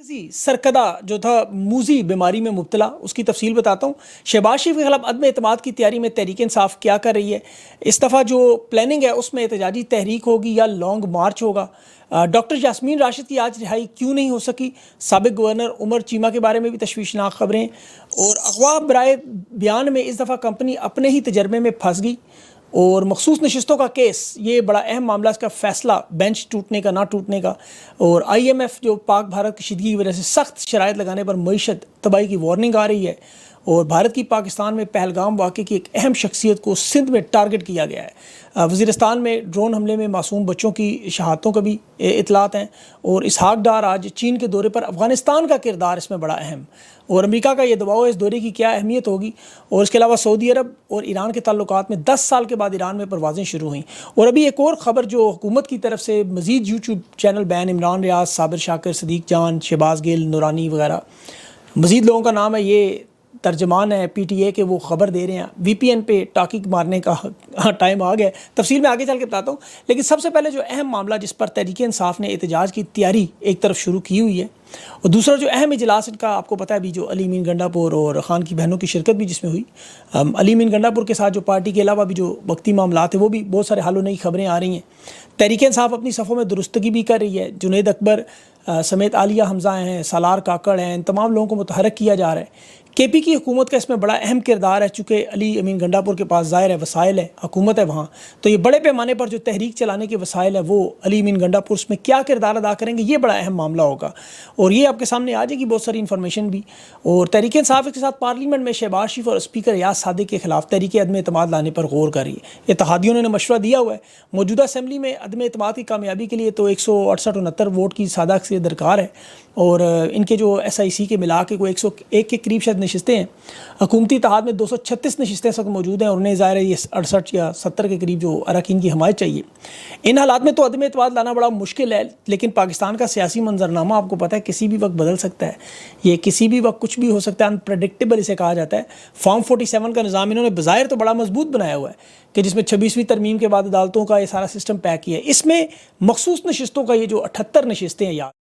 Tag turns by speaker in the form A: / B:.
A: سرکدہ جو تھا موذی بیماری میں مبتلا، اس کی تفصیل بتاتا ہوں۔ شہباز شریف کے خلاف عدم اعتماد کی تیاری میں تحریک انصاف کیا کر رہی ہے، اس دفعہ جو پلاننگ ہے اس میں احتجاجی تحریک ہوگی یا لانگ مارچ ہوگا۔ ڈاکٹر یاسمین راشد کی آج رہائی کیوں نہیں ہو سکی، سابق گورنر عمر چیمہ کے بارے میں بھی تشویشناک خبریں، اور اغوا برائے بیان میں اس دفعہ کمپنی اپنے ہی تجربے میں پھنس گئی، اور مخصوص نشستوں کا کیس، یہ بڑا اہم معاملہ، اس کا فیصلہ بینچ ٹوٹنے کا نہ ٹوٹنے کا، اور آئی ایم ایف جو پاک بھارت کشیدگی کی وجہ سے سخت شرائط لگانے پر معیشت تباہی کی وارننگ آ رہی ہے، اور بھارت کی پاکستان میں پہلگام واقعے کی ایک اہم شخصیت کو سندھ میں ٹارگٹ کیا گیا ہے، وزیرستان میں ڈرون حملے میں معصوم بچوں کی شہادتوں کا بھی اطلاعات ہیں، اور اسحاق ڈار آج چین کے دورے پر، افغانستان کا کردار اس میں بڑا اہم، اور امریکہ کا یہ دباؤ اس دورے کی کیا اہمیت ہوگی، اور اس کے علاوہ سعودی عرب اور ایران کے تعلقات میں 10 سال کے بعد ایران میں پروازیں شروع ہوئیں، اور ابھی ایک اور خبر جو حکومت کی طرف سے مزید یوٹیوب چینل بین، عمران ریاض، صابر شاکر، صدیق جان، شہباز گل، نورانی وغیرہ مزید لوگوں کا نام ہے، یہ ترجمان ہے پی ٹی اے کے، وہ خبر دے رہے ہیں وی پی این پہ ٹاکی مارنے کا ٹائم آ گیا ہے، تفصیل میں آگے چل کے بتاتا ہوں، لیکن سب سے پہلے جو اہم معاملہ جس پر تحریک انصاف نے احتجاج کی تیاری ایک طرف شروع کی ہوئی ہے، اور دوسرا جو اہم اجلاس ان کا آپ کو پتہ ہے ابھی جو علی امین گنڈاپور اور خان کی بہنوں کی شرکت بھی جس میں ہوئی، علی امین گنڈاپور کے ساتھ جو پارٹی کے علاوہ بھی جو وقتی معاملات ہیں وہ بھی بہت سارے حل و نئی خبریں آ رہی ہیں، تحریک انصاف اپنی صفوں میں درستگی بھی کر رہی ہے، جنید اکبر سمیت عالیہ حمزہ ہیں، سالار کاکڑ ہیں، ان تمام لوگوں کو متحرک کیا جا رہا ہے۔ کے پی کی حکومت کا اس میں بڑا اہم کردار ہے، چونکہ علی امین گنڈاپور کے پاس ظاہر ہے وسائل ہے، حکومت ہے وہاں، تو یہ بڑے پیمانے پر جو تحریک چلانے کے وسائل ہے وہ علی امین گنڈاپور اس میں کیا کردار ادا کریں گے، یہ بڑا اہم معاملہ ہوگا، اور یہ آپ کے سامنے آ جائے گی بہت ساری انفارمیشن بھی۔ اور تحریک انصاف کے ساتھ پارلیمنٹ میں شہباز شریف اور اسپیکر ریاض صادق کے خلاف تحریک عدم اعتماد لانے پر غور کر رہی ہے، اتحادیوں نے مشورہ دیا ہوا ہے، موجودہ اسمبلی میں عدم اعتماد کی کامیابی کے لیے تو 168-69 ووٹ کی سادہ اکثریت درکار ہے، اور ان کے جو ایس آئی سی کے ملا کے کوئی 101 کے قریب شاید نشستیں ہیں، حکومتی اتحاد میں 236 نشستیں اس وقت موجود ہیں، اور انہیں ظاہر ہے یہ 68 یا 70 کے قریب جو اراکین کی حمایت چاہیے۔ ان حالات میں تو عدم اعتماد لانا بڑا مشکل ہے، لیکن پاکستان کا سیاسی منظرنامہ آپ کو پتہ ہے کسی بھی وقت بدل سکتا ہے، یہ کسی بھی وقت کچھ بھی ہو سکتا ہے، انپریڈکٹیبل اسے کہا جاتا ہے۔ فارم 47 کا نظام انہوں نے بظاہر تو بڑا مضبوط بنایا ہوا ہے کہ جس میں 26ویں ترمیم کے بعد عدالتوں کا یہ سارا سسٹم پیک کیا ہے، اس میں مخصوص نشستوں کا یہ جو 78 نشستیں ہیں یاد